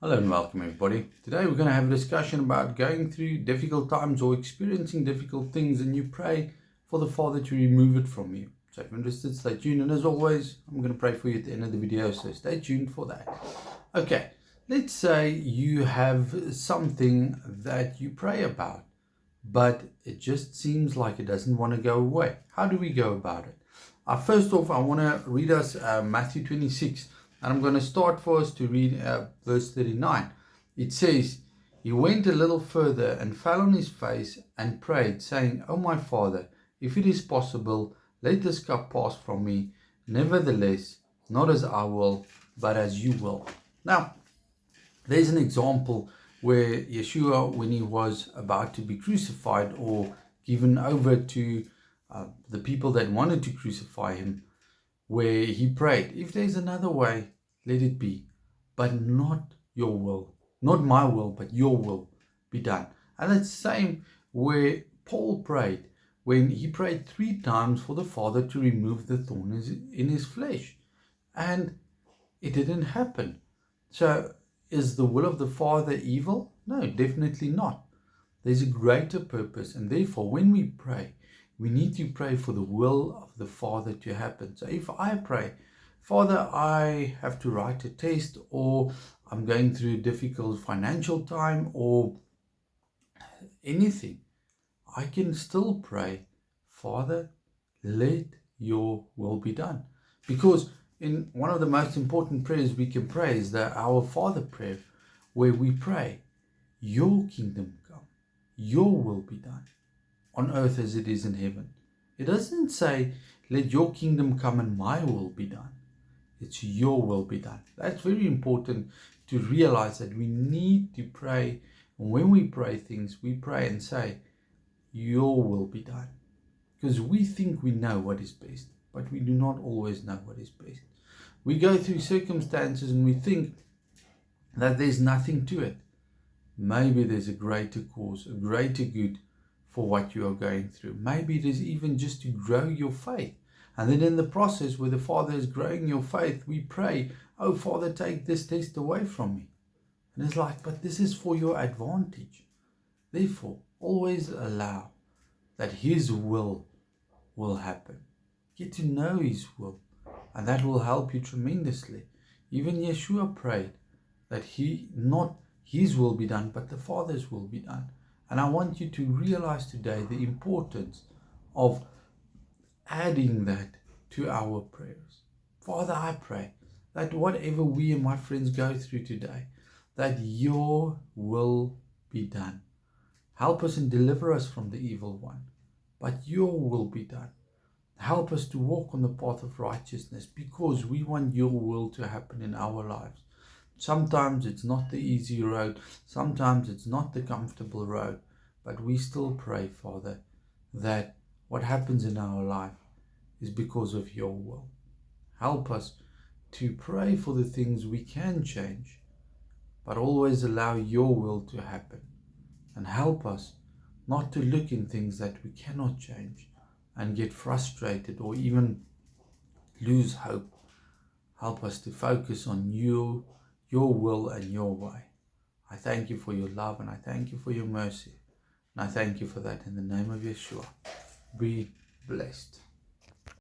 Hello and welcome everybody. Today we're going to have a discussion about going through difficult times or experiencing difficult things, and you pray for the Father to remove it from you. So if you're interested, stay tuned, and as always, I'm going to pray for you at the end of the video, so stay tuned for that. Okay, let's say you have something that you pray about, but it just seems like it doesn't want to go away. How do we go about it? First off, I want to read us Matthew 26. And I'm going to start for us to read verse 39. It says, "He went a little further and fell on his face and prayed, saying, O my Father, if it is possible, let this cup pass from me. Nevertheless, not as I will, but as you will." Now, there's an example where Yeshua, when he was about to be crucified or given over to the people that wanted to crucify him, where he prayed, "If there's another way, let it be, but not your will, not my will, but your will be done." And it's the same where Paul prayed, when he prayed 3 times for the Father to remove the thorn in his flesh, and it didn't happen. So is the will of the Father evil? No, definitely not. There's a greater purpose, and therefore when we pray, we need to pray for the will of the Father to happen. So if I pray, "Father, I have to write a test," or "I'm going through a difficult financial time," or anything, I can still pray, "Father, let your will be done." Because in one of the most important prayers we can pray is the Our Father prayer, where we pray, "Your kingdom come, your will be done on earth as it is in heaven." It doesn't say, "Let your kingdom come and my will be done." It's "your will be done." That's very important to realize, that we need to pray. And when we pray things, we pray and say, "Your will be done." Because we think we know what is best, but we do not always know what is best. We go through circumstances and we think that there's nothing to it. Maybe there's a greater cause, a greater good for what you are going through. Maybe it is even just to grow your faith. And then in the process where the Father is growing your faith, we pray, "Oh Father, take this test away from me." And it's like, but this is for your advantage. Therefore, always allow that His will happen. Get to know His will, and that will help you tremendously. Even Yeshua prayed that not His will be done, but the Father's will be done. And I want you to realize today the importance of adding that to our prayers. Father, I pray that whatever we and my friends go through today, that your will be done. Help us and deliver us from the evil one, but your will be done. Help us to walk on the path of righteousness, because we want your will to happen in our lives. Sometimes it's not the easy road, sometimes it's not the comfortable road, but we still pray, Father, that what happens in our life is because of your will. Help us to pray for the things we can change, but always allow your will to happen. And help us not to look in things that we cannot change and get frustrated or even lose hope. Help us to focus on you, your will and your way. I thank you for your love, and I thank you for your mercy. And I thank you for that in the name of Yeshua. Be blessed.